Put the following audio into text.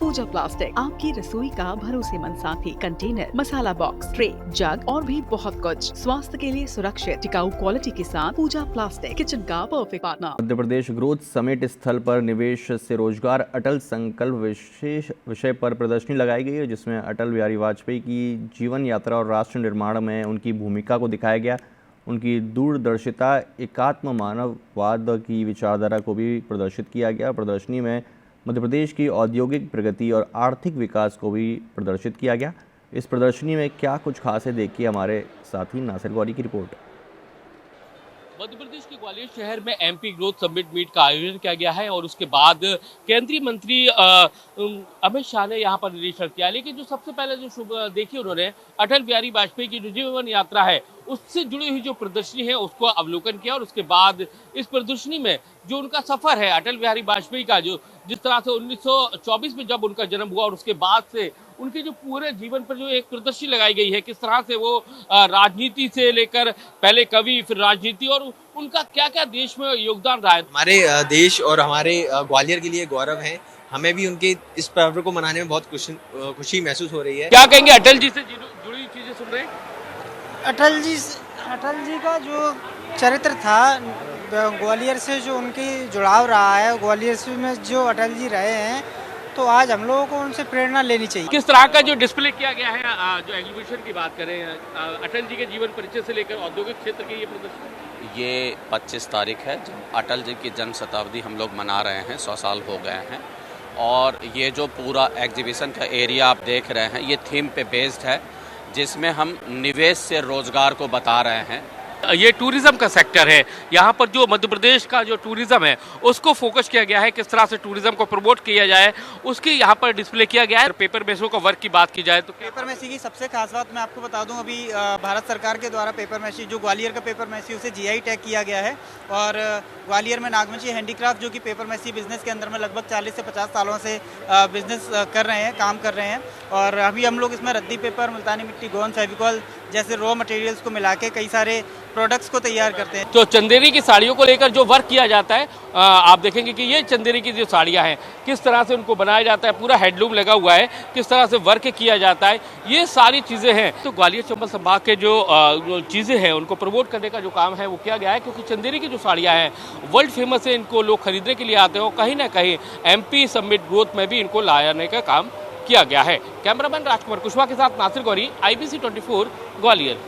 पूजा plastic, आपकी रसोई का भरोसेमंद साथी। कंटेनर, मसाला बॉक्स, ट्रे, जग और भी बहुत कुछ। स्वास्थ्य के लिए सुरक्षित टिकाऊ क्वालिटी के साथ पूजा प्लास्टिक, किचन का perfect partner. Madhya Pradesh growth summit स्थल पर निवेश से रोजगार अटल संकल्प विशेष विषय पर प्रदर्शनी लगाई गई है, जिसमें अटल बिहारी वाजपेयी की जीवन यात्रा और राष्ट्र निर्माण में उनकी भूमिका को दिखाया गया। उनकी दूरदर्शिता, एकात्म मानववाद की विचारधारा को भी प्रदर्शित किया गया। प्रदर्शनी में मध्य प्रदेश की औद्योगिक प्रगति और आर्थिक विकास को भी प्रदर्शित किया गया। इस प्रदर्शनी में क्या कुछ खास है, देखिए हमारे साथी नासिर गौरी की रिपोर्ट। मध्य प्रदेश के ग्वालियर शहर में एमपी ग्रोथ समिट मीट का आयोजन किया गया है और उसके बाद केंद्रीय मंत्री अमित शाह ने यहाँ पर निरीक्षण किया। लेकिन जो सबसे पहले जो देखी उन्होंने अटल बिहारी वाजपेयी की जो जीवन यात्रा है उससे जुड़ी हुई जो प्रदर्शनी है उसको अवलोकन किया और उसके बाद इस प्रदर्शनी में जो उनका सफर है अटल बिहारी वाजपेयी का, जो जिस तरह से 1924 में जब उनका जन्म हुआ और उसके बाद से उनके जो पूरे जीवन पर जो एक प्रदर्शनी लगाई गई है, किस तरह से वो राजनीति से लेकर पहले कवि फिर राजनीति और उनका क्या क्या देश में योगदान रहा है। हमारे देश और हमारे ग्वालियर के लिए गौरव है। हमें भी उनके इस पर्व को मनाने में बहुत खुशी महसूस हो रही है। क्या कहेंगे अटल जी से जुड़ी हुई चीजें सुन रहे हैं? अटल जी का जो चरित्र था, ग्वालियर से जो उनकी जुड़ाव रहा है, ग्वालियर से में जो अटल जी रहे हैं, तो आज हम लोगों को उनसे प्रेरणा लेनी चाहिए। किस तरह का जो डिस्प्ले किया गया है, जो एग्जीबिशन की बात करें, अटल जी के जीवन परिचय से लेकर औद्योगिक क्षेत्र की ये प्रदर्शनी, ये 25 तारीख है जब अटल जी की जन्म शताब्दी हम लोग मना रहे हैं, 100 साल हो गए हैं। और ये जो पूरा एग्जीबिशन का एरिया आप देख रहे हैं, ये थीम पे बेस्ड है, जिसमें हम निवेश से रोजगार को बता रहे हैं। ये टूरिज्म का सेक्टर है। यहाँ पर जो मध्य प्रदेश का जो टूरिज्म है उसको फोकस किया गया है, किस तरह से टूरिज्म को प्रमोट किया जाए उसकी यहाँ पर डिस्प्ले किया गया है। पेपर मैसों का वर्क की बात की जाए तो पेपर मैसी की सबसे खास बात मैं आपको बता दूं, अभी भारत सरकार के द्वारा पेपर मैसी, जो ग्वालियर का पेपर मैसी, उसे जीआई टैग किया गया है। और ग्वालियर में नागमची हैंडीक्राफ्ट जो कि पेपर मैसी बिजनेस के अंदर में लगभग 40 से 50 सालों से बिजनेस कर रहे हैं, काम कर रहे हैं। और अभी हम लोग इसमें रद्दी पेपर, मुल्तानी मिट्टी, गोंद, फेविकॉल जैसे रॉ मटेरियल्स को मिला के कई सारे प्रोडक्ट्स को तैयार करते हैं। तो चंदेरी की साड़ियों को लेकर जो वर्क किया जाता है, आप देखेंगे कि ये चंदेरी की जो साड़ियां हैं किस तरह से उनको बनाया जाता है, पूरा हैंडलूम लगा हुआ है, किस तरह से वर्क किया जाता है, ये सारी चीज़ें हैं। तो ग्वालियर चंबल संभाग के जो चीज़ें हैं उनको प्रमोट करने का जो काम है वो किया गया है, क्योंकि चंदेरी की जो साड़ियाँ हैं वर्ल्ड फेमस है, इनको लोग खरीदने के लिए आते हैं और कहीं ना कहीं एमपी समिट ग्रोथ में भी इनको लाने का काम किया गया है। कैमरामैन राजकुमार कुशवाहा के साथ नासिर गौरी, IBC 24 ग्वालियर।